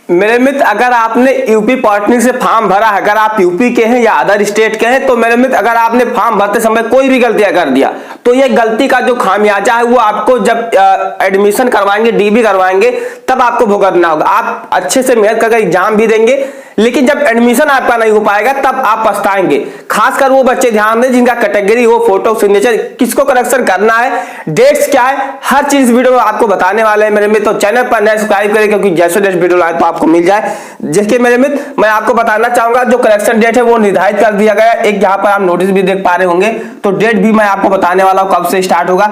मेरे मित्र, अगर आपने यूपी पॉलिटेक्निक से फॉर्म भरा है, अगर आप यूपी के हैं या अदर स्टेट के हैं, तो मेरे मित्र अगर आपने फॉर्म भरते समय कोई भी गलतियां कर दिया तो ये गलती का जो खामियाजा है वो आपको जब एडमिशन करवाएंगे, डीबी करवाएंगे, तब आपको भुगतना होगा। आप अच्छे से मेहनत करके एग्जाम भी देंगे, लेकिन जब एडमिशन आपका नहीं हो पाएगा तब आप पछताएंगे। खासकर वो बच्चे ध्यान दें जिनका कैटेगरी हो, फोटो, सिग्नेचर, किसको करेक्शन करना है, डेट्स क्या है, हर चीज वीडियो में आपको बताने वाले हैं मेरे मित्र। तो चैनल पर नए सब्सक्राइब करें, क्योंकि जैसे जैसे वीडियो आए तो आपको मिल जाए। जिसके मेरे मित्र मैं आपको बताना चाहूंगा जो करेक्शन डेट है वो निर्धारित कर दिया गया है। एक यहाँ पर आप नोटिस भी देख पा रहे होंगे, तो डेट भी मैं आपको बताने वाला हूँ कब से स्टार्ट होगा,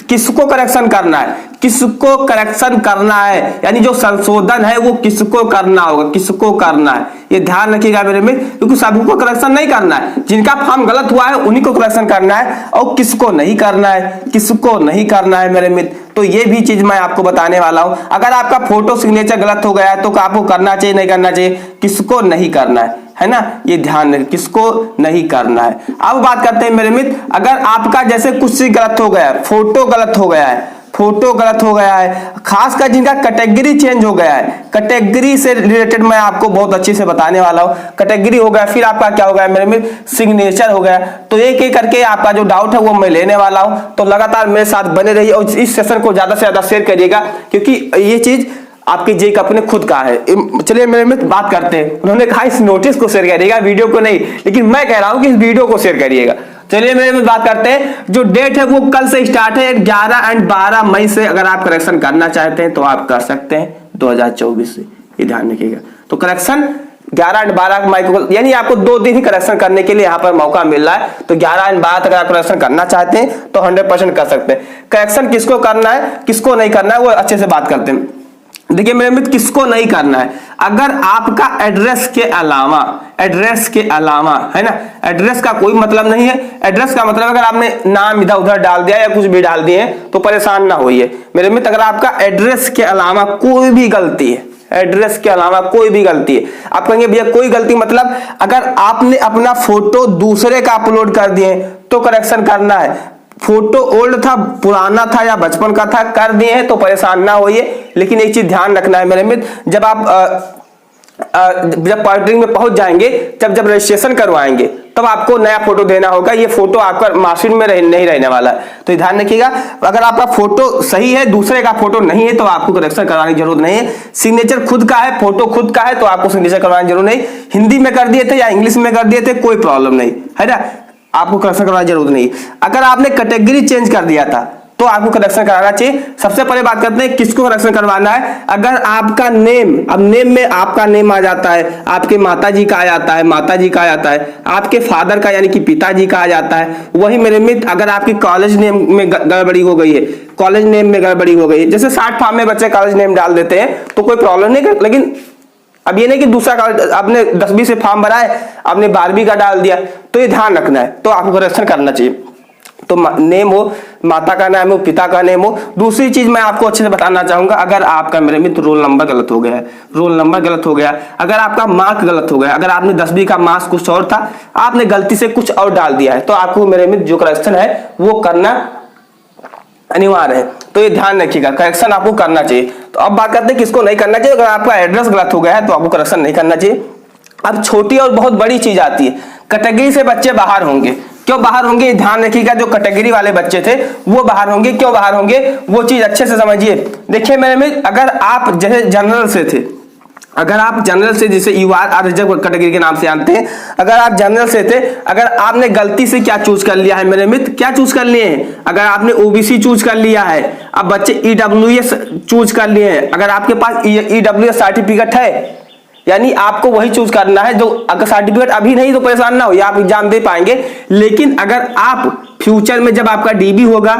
किसको करेक्शन करना है, किसको करेक्शन करना है, यानी जो संशोधन है वो किसको करना होगा, किसको करना है, ये ध्यान रखिएगा मेरे में, क्योंकि सबको करेक्शन नहीं करना है। जिनका फॉर्म गलत हुआ है उन्हीं को करेक्शन करना है, और किसको नहीं करना है, किसको नहीं करना है मेरे मित्र, तो ये भी चीज मैं आपको बताने वाला हूं। अगर आपका फोटो सिग्नेचर गलत हो गया है तो आपको करना चाहिए, नहीं करना चाहिए, किसको नहीं करना है ना, ये ध्यान रखें, किसको नहीं करना है। अब बात करते हैं मेरे मित्र, अगर आपका जैसे कुछ गलत हो गया है, फोटो गलत हो गया है, फोटो गलत हो गया है, खासकर जिनका कैटेगरी चेंज हो गया है, कैटेगरी से रिलेटेड मैं आपको बहुत अच्छे से बताने वाला हूं। कैटेगरी हो गया, फिर आपका क्या हो गया मेरे में, सिग्नेचर हो गया, तो एक एक करके आपका जो डाउट है वो मैं लेने वाला हूं। तो लगातार मेरे साथ बने रहिए और इस सेशन को ज्यादा से ज्यादा शेयर करिएगा, क्योंकि ये चीज आपके जे कप ने खुद कहा है। चलिए मेरे मित्र बात करते हैं, उन्होंने कहा इस नोटिस को शेयर करिएगा, वीडियो को नहीं, लेकिन मैं कह रहा हूं कि इस वीडियो को शेयर करिएगा। चलिए मेरे में बात करते हैं, जो डेट है वो कल से स्टार्ट है, 11 एंड 12 मई से अगर आप करेक्शन करना चाहते हैं तो आप कर सकते हैं 2024 से, ये ध्यान रखिएगा। तो करेक्शन 11 एंड 12 मई को, यानी आपको 2 दिन ही करेक्शन करने के लिए यहाँ पर मौका मिल रहा है। तो 11 एंड 12 तक आप करेक्शन करना चाहते हैं तो 100% कर सकते हैं। करेक्शन किसको करना है, किसको नहीं करना है, वो अच्छे से बात करते हैं। देखिए मेरे मित्र, किसको नहीं करना है, अगर आपका एड्रेस के अलावा है ना, एड्रेस का कोई मतलब नहीं है। एड्रेस का मतलब अगर आपने नाम इधर उधर डाल दिया या कुछ भी डाल दिए तो परेशान ना होइए मेरे मित्र। अगर आपका एड्रेस के अलावा कोई भी गलती है, एड्रेस के अलावा कोई भी गलती है, आप कहेंगे भैया कोई गलती मतलब अगर आपने अपना फोटो दूसरे का अपलोड कर दिए तो करेक्शन करना है। फोटो ओल्ड था, पुराना था या बचपन का था, कर दिए हैं तो परेशान ना होइए। लेकिन एक चीज ध्यान रखना है मेरे मित्र, जब आप जब पॉलिटेक्निक में पहुंच जाएंगे, जब रजिस्ट्रेशन करवाएंगे तब आपको नया फोटो देना होगा। ये फोटो आपका मार्कशीट में नहीं रहने वाला है, तो ध्यान रखिएगा। अगर आपका फोटो सही है, दूसरे का फोटो नहीं है, तो आपको करेक्शन करवाने की जरूरत नहीं है। सिग्नेचर खुद का है, फोटो खुद का है, तो आपको सिग्नेचर करवाने की जरूरत नहीं। हिंदी में कर दिए थे या इंग्लिश में कर दिए थे, कोई प्रॉब्लम नहीं है ना, आपको करेक्शन करवाने की जरूरत नहीं। अगर आपने कैटेगरी चेंज कर दिया था तो आपको करेक्शन कराना चाहिए। सबसे पहले बात करते हैं किसको करेक्शन करवाना है। अगर आपका नेम, अब नेम में आपका नेम आ जाता है, आपके माताजी का आ जाता है, माताजी का आ जाता है, आपके फादर का यानी कि पिताजी का आ जाता है। वही मेरे मित्र, अगर आपकी कॉलेज नेम में गड़बड़ी हो गई है, कॉलेज नेम में गड़बड़ी हो गई है, जैसे 60 फॉर्म में बच्चे कॉलेज नेम डाल देते हैं तो कोई प्रॉब्लम नहीं, लेकिन अब ये नहीं कि दूसरा आपने 10वीं से फॉर्म भरा है, आपने 12वीं का डाल दिया, तो ये ध्यान रखना है, तो आपको करेक्शन करना चाहिए। तो नेम हो, माता का नाम हो, पिता का नेम हो। दूसरी चीज मैं आपको अच्छे से बताना चाहूंगा, अगर आपका मेरे मित्र रोल नंबर गलत हो गया है, रोल नंबर गलत हो गया, अगर आपका मार्क गलत हो गया, अगर आपने 10वीं का मार्क्स कुछ और था, आपने गलती से कुछ और डाल दिया है, तो आपको मेरे मित्र जो करेक्शन है वो करना अनिवार्य है। तो ये ध्यान रखिएगा, करेक्शन आपको करना चाहिए। तो अब बात करते हैं किसको नहीं करना चाहिए। अगर आपका एड्रेस गलत हो गया है तो आपको करेक्शन नहीं करना चाहिए। अब छोटी और बहुत बड़ी चीज आती है, कैटेगरी से बच्चे बाहर होंगे। क्यों बाहर होंगे, ध्यान रखिएगा। जो कैटेगरी वाले बच्चे थे वो बाहर होंगे। क्यों बाहर होंगे, वो चीज अच्छे से समझिए। देखिए मेरे में, अगर आप जैसे जनरल से थे, अगर आप जनरल से, जिसे यूआर रिजर्व कैटेगरी के नाम से जानते हैं, अगर आप जनरल से थे, अगर आपने गलती से क्या चूज कर लिया है मेरे मित्र, क्या चूज कर लिए हैं, अगर आपने ओबीसी चूज कर लिया है, अब बच्चे ईडब्ल्यूएस चूज कर लिए हैं, अगर आपके पास ईडब्ल्यूएस सर्टिफिकेट है, यानी आपको वही चूज करना है। जो अगर सर्टिफिकेट अभी नहीं तो परेशान ना हो, आप एग्जाम दे पाएंगे। लेकिन अगर आप फ्यूचर में जब आपका डीबी होगा,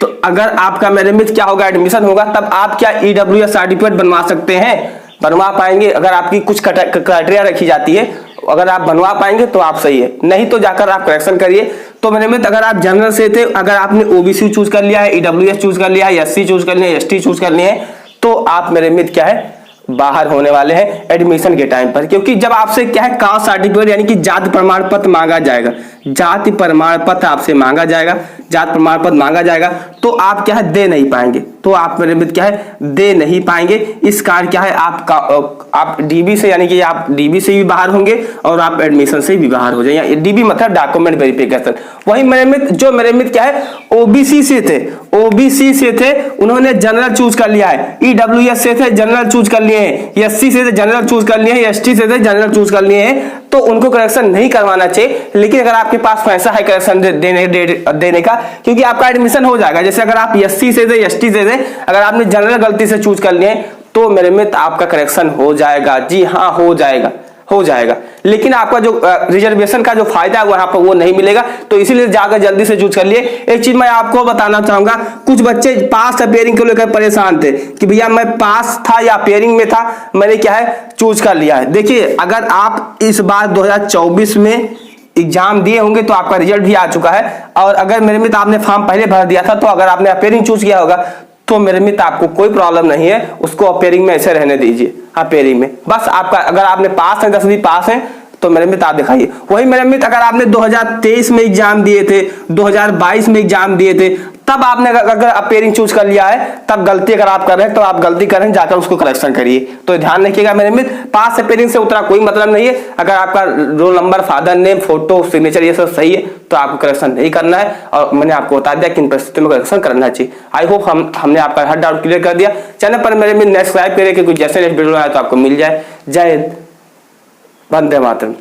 तो अगर आपका मेरे मित्र क्या होगा, एडमिशन होगा, तब आप क्या ईडब्ल्यूएस सर्टिफिकेट बनवा सकते हैं, बनवा पाएंगे। अगर आपकी कुछ क्राइटेरिया रखी जाती है, अगर आप बनवा पाएंगे तो आप सही है, नहीं तो जाकर आप करेक्शन करिए। तो मेरे मित्र, अगर आप जनरल से थे, अगर आपने ओबीसी चूज कर लिया है, ईडब्ल्यूएस चूज कर लिया है, एससी चूज कर लिया है, एसटी चूज कर लिए हैं, तो आप मेरे मित्र क्या है, बाहर होने वाले हैं एडमिशन के टाइम पर। क्योंकि जब आपसे क्या है, कास्ट सर्टिफिकेट यानी कि जाति प्रमाण पत्र मांगा जाएगा, जाति प्रमाण पत्र आपसे मांगा जाएगा, जाति प्रमाण पत्र मांगा जाएगा, तो आप क्या है, दे नहीं पाएंगे। तो आप मेरे मित्र क्या है दे नहीं पाएंगे। इस कारण क्या है आप डीबी से यानी कि आप डीबी से भी बाहर होंगे और आप एडमिशन से भी बाहर हो जाएंगे। डीबी मतलब डॉक्यूमेंट वेरिफिकेशन। वही मेरे मित्र जो मेरे मित्र क्या है ओबीसी से थे उन्होंने जनरल चूज कर लिया है, ईडब्ल्यूएस से थे जनरल चूज कर लिए हैं, एससी से थे जनरल चूज कर लिए हैं, एसटी से थे जनरल चूज कर लिए हैं, तो उनको करेक्शन नहीं करवाना चाहिए। लेकिन अगर आपके पास पैसा है करेक्शन देने का, क्योंकि आपका एडमिशन हो जाएगा। जैसे अगर आप एससी से थे एसटी से थे, अगर आपने जनरल गलती से चूज कर लिए तो मेरे मित्र आपका करेक्शन हो जाएगा। जी हाँ हो जाएगा। लेकिन आपका जो रिजर्वेशन का जो फायदा है वहां पर वो नहीं मिलेगा, तो इसीलिए जाकर जल्दी से चूज कर लिए। एक चीज मैं आपको बताना चाहूंगा, कुछ बच्चे पास अपेयरिंग को लेकर परेशान थे कि भैया मैं पास था या अपेयरिंग में था, मैंने क्या है चूज कर लिया है। देखिए अगर आप इस बार 2024 में एग्जाम दिए होंगे तो आपका रिजल्ट भी आ चुका है, और अगर मेरे मित्र आपने फॉर्म पहले भर दिया था तो अगर आपने अपेयरिंग चूज किया होगा तो मेरे मित्र आपको कोई प्रॉब्लम नहीं है, उसको अपेयरिंग में ऐसे रहने दीजिए। अपेयरिंग में बस आपका अगर आपने पास है 10वीं पास है तो मेरे मित्र आप दिखाइए। वही मेरे मित्र अगर आपने 2023 में एग्जाम दिए थे, 2022 में एग्जाम दिए थे, तब आपने अगर अपेयरिंग चूज कर लिया है, तब गलती अगर आप कर रहे हैं तो आप गलती करें, जाकर उसको करेक्शन करिए। तो ध्यान रखिएगा मेरे मित्र, पास अपेयरिंग से उतना कोई मतलब नहीं है। अगर आपका roll number, father name, photo, signature ये सब सही है तो आपको करेक्शन नहीं करना है, और मैंने आपको बता दिया किन परिस्थितियों में करेक्शन करना चाहिए। आई होप हमने आपका हर डाउट क्लियर कर दिया। चैनल पर मेरे मित्र सब्सक्राइब करिए कि कुछ जैसे नेक्स्ट वीडियो आए तो आपको मिल जाए। जय हिंद, वंदे मातरम।